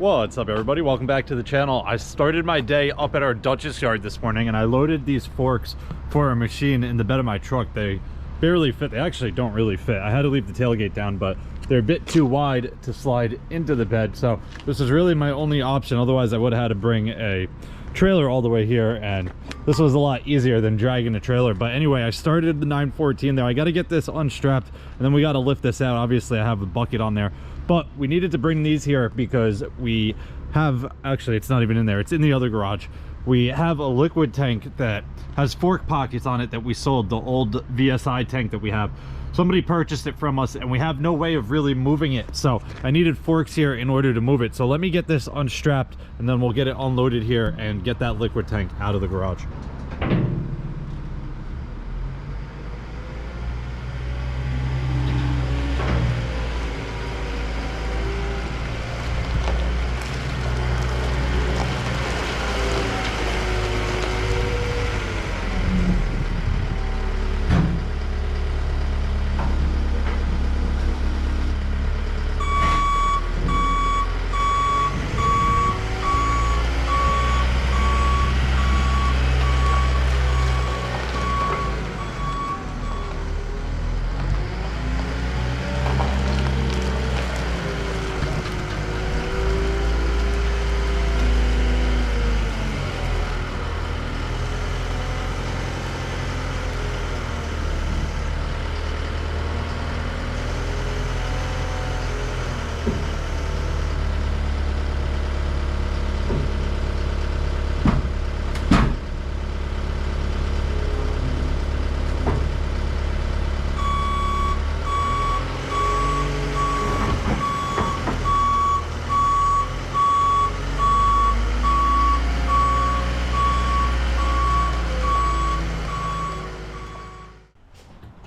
What's up, everybody? Welcome back to the channel. I started my day up at our Dutchess yard this morning and I loaded these forks for a machine in the bed of my truck. They barely fit. They actually don't really fit. I had to leave the tailgate down, but they're a bit too wide to slide into the bed, so this is really my only option. Otherwise I would have had to bring a trailer all the way here, and this was a lot easier than dragging a trailer. But anyway, I started the 914 there. I got to get this unstrapped and then we got to lift this out. Obviously I have a bucket on there, but we needed to bring these here because we have, actually it's not even in there, it's in the other garage. We have a liquid tank that has fork pockets on it that we sold, the old VSI tank that we have. Somebody purchased it from us and we have no way of really moving it, so I needed forks here in order to move it. So let me get this unstrapped and then we'll get it unloaded here and get that liquid tank out of the garage.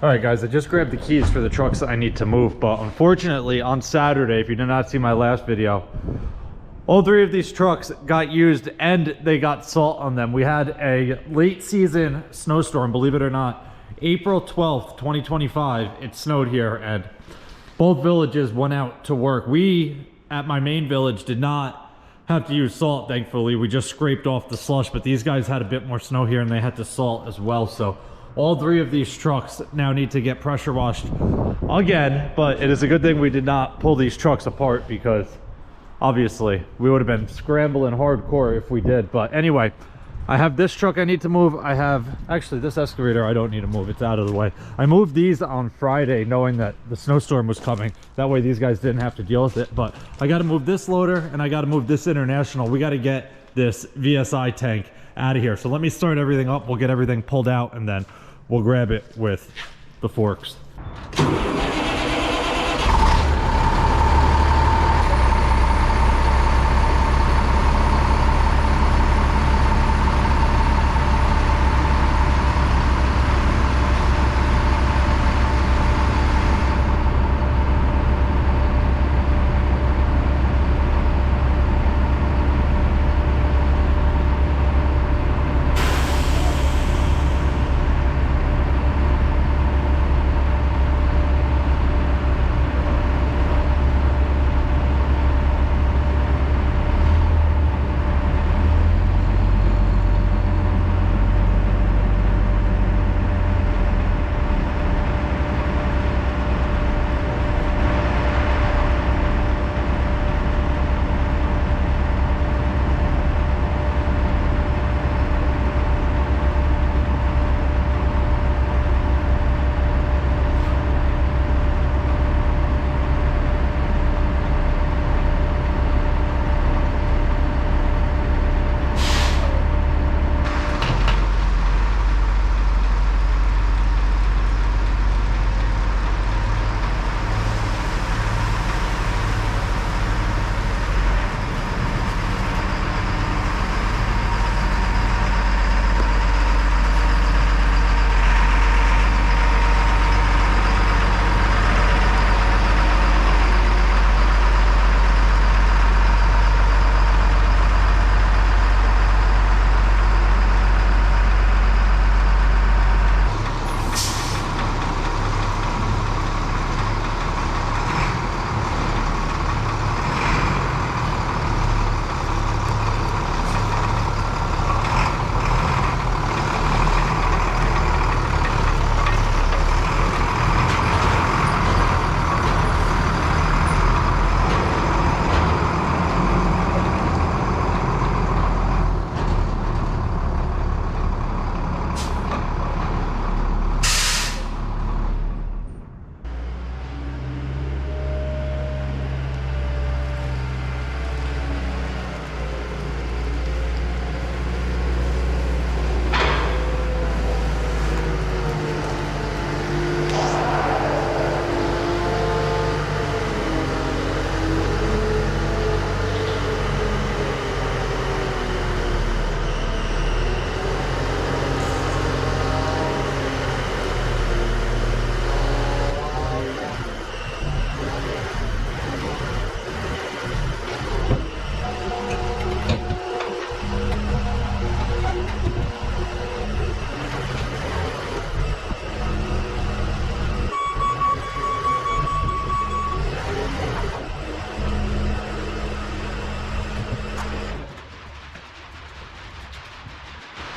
All right, guys, I just grabbed the keys for the trucks that I need to move, but unfortunately on Saturday, if you did not see my last video, all three of these trucks got used and they got salt on them. We had a late season snowstorm, believe it or not. April 12th, 2025, it snowed here and both villages went out to work. We, at my main village, did not have to use salt, thankfully. We just scraped off the slush, but these guys had a bit more snow here and they had to salt as well. So all three of these trucks now need to get pressure washed again, but it is a good thing we did not pull these trucks apart because obviously we would have been scrambling hardcore if we did. But anyway, I have this truck I need to move. I have, actually this excavator I don't need to move, it's out of the way. I moved these on Friday knowing that the snowstorm was coming. That way these guys didn't have to deal with it. But I got to move this loader and I got to move this International. We got to get this VSI tank out of here. So let me start everything up. We'll get everything pulled out and then we'll grab it with the forks.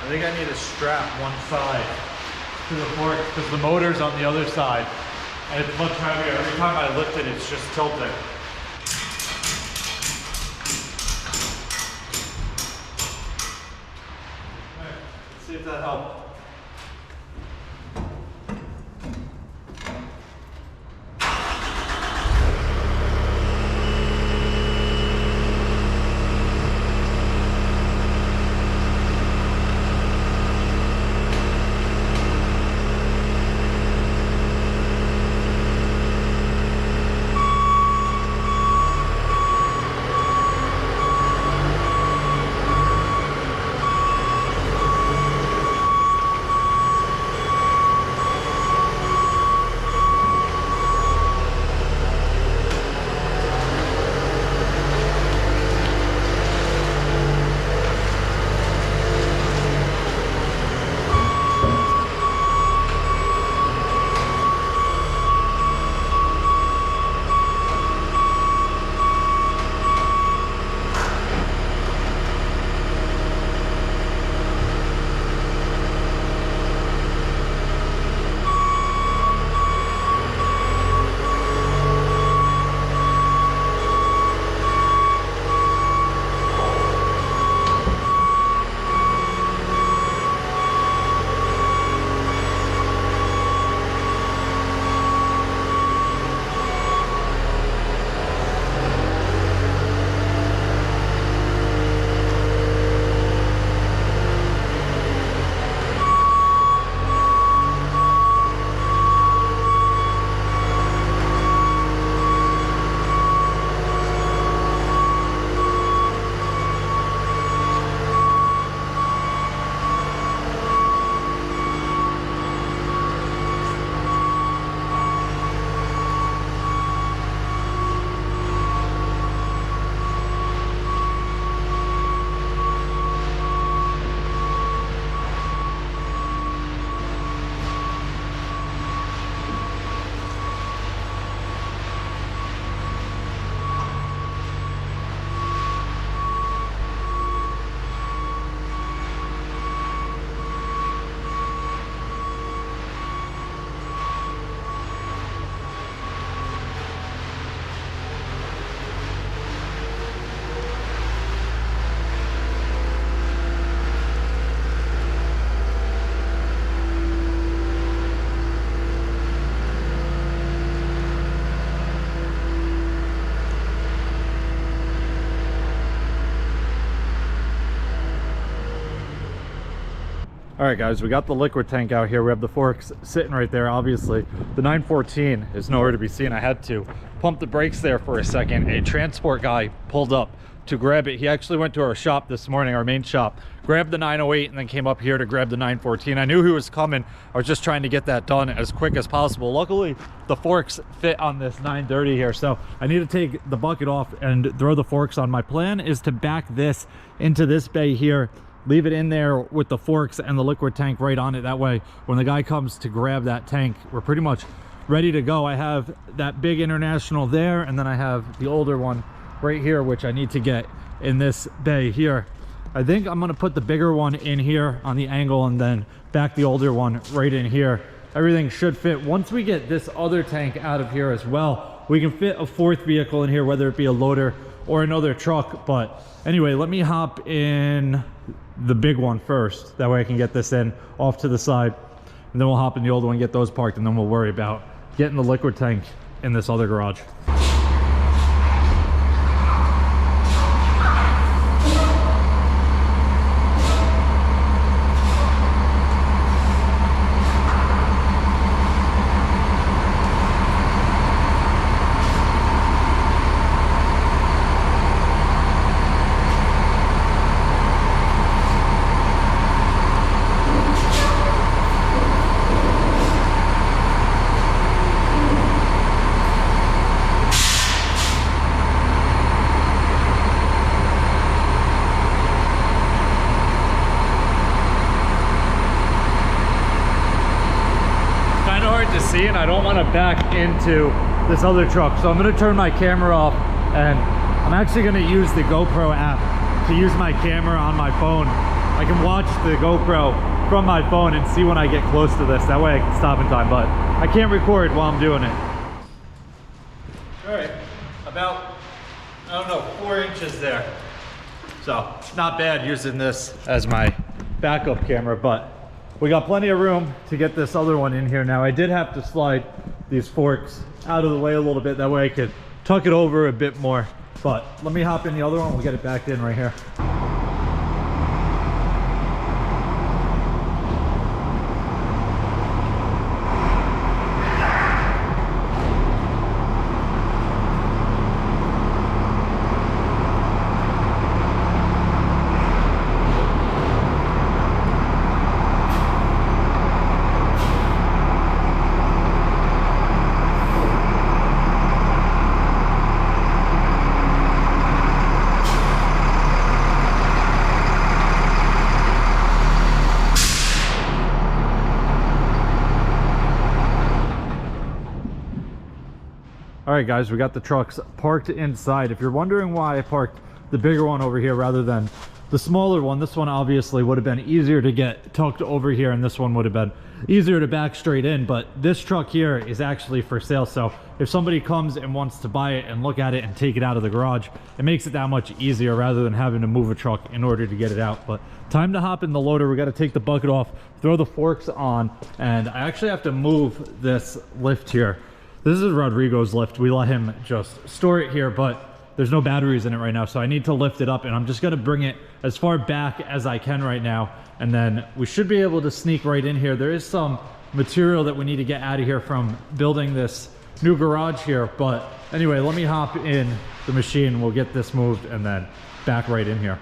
I think I need to strap one side to the fork because the motor's on the other side and it's much heavier. Every time I lift it, it's just tilting. Alright, let's see if that helped. All right, guys, we got the liquid tank out here. We have the forks sitting right there. Obviously, the 914 is nowhere to be seen. I had to pump the brakes there for a second. A transport guy pulled up to grab it. He actually went to our shop this morning, our main shop, grabbed the 908 and then came up here to grab the 914. I knew he was coming. I was just trying to get that done as quick as possible. Luckily, the forks fit on this 930 here, so I need to take the bucket off and throw the forks on. My plan is to back this into this bay here, leave it in there with the forks and the liquid tank right on it. That way, when the guy comes to grab that tank, we're pretty much ready to go. I have that big International there, and then I have the older one right here, which I need to get in this bay here. I think I'm gonna put the bigger one in here on the angle and then back the older one right in here. Everything should fit. Once we get this other tank out of here as well, we can fit a fourth vehicle in here, whether it be a loader or another truck. But anyway, let me hop in the big one first. That way I can get this in off to the side, and then we'll hop in the old one, get those parked, and then we'll worry about getting the liquid tank in this other garage. And I don't want to back into this other truck, so I'm going to turn my camera off, and I'm actually going to use the GoPro app to use my camera on my phone I can watch the GoPro from my phone and see when I get close to this. That way I can stop in time, but I can't record while I'm doing it. All right, about, I don't know, 4 inches there. So not bad using this as my backup camera, but we got plenty of room to get this other one in here. Now I did have to slide these forks out of the way a little bit. That way I could tuck it over a bit more. But let me hop in the other one. We'll get it backed in right here. All right, guys, we got the trucks parked inside. If you're wondering why I parked the bigger one over here rather than the smaller one, this one obviously would have been easier to get tucked over here, and this one would have been easier to back straight in. But this truck here is actually for sale, so if somebody comes and wants to buy it and look at it and take it out of the garage, it makes it that much easier rather than having to move a truck in order to get it out. But time to hop in the loader. We got to take the bucket off, throw the forks on, and I actually have to move this lift here. This is Rodrigo's lift. We let him just store it here, but there's no batteries in it right now, so I need to lift it up, and I'm just gonna bring it as far back as I can right now, and then we should be able to sneak right in here. There is some material that we need to get out of here from building this new garage here, but anyway, let me hop in the machine. We'll get this moved and then back right in here.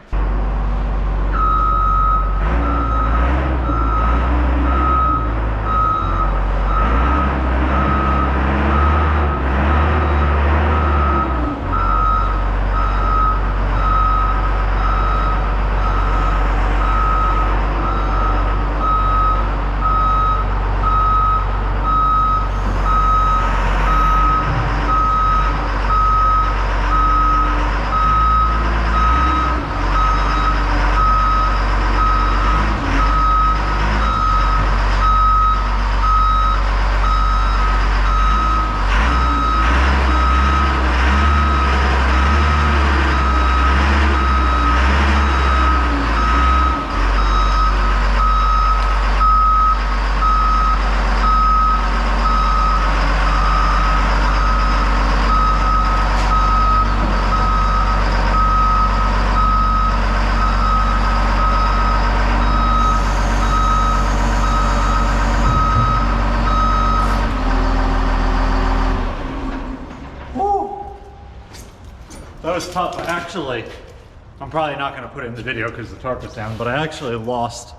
That was tough. Actually, I'm probably not going to put it in the video because the torque was down, but I actually lost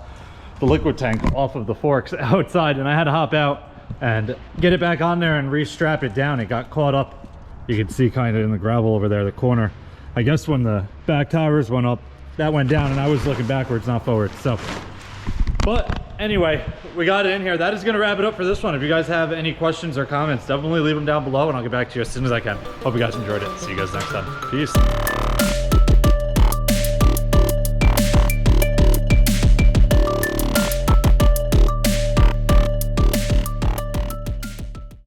the liquid tank off of the forks outside, and I had to hop out and get it back on there and re-strap it down. It got caught up, you can see kind of in the gravel over there, the corner. I guess when the back tires went up, that went down, and I was looking backwards, not forward. So, but anyway, we got it in here. That is going to wrap it up for this one. If you guys have any questions or comments, definitely leave them down below, and I'll get back to you as soon as I can. Hope you guys enjoyed it. See you guys next time. Peace.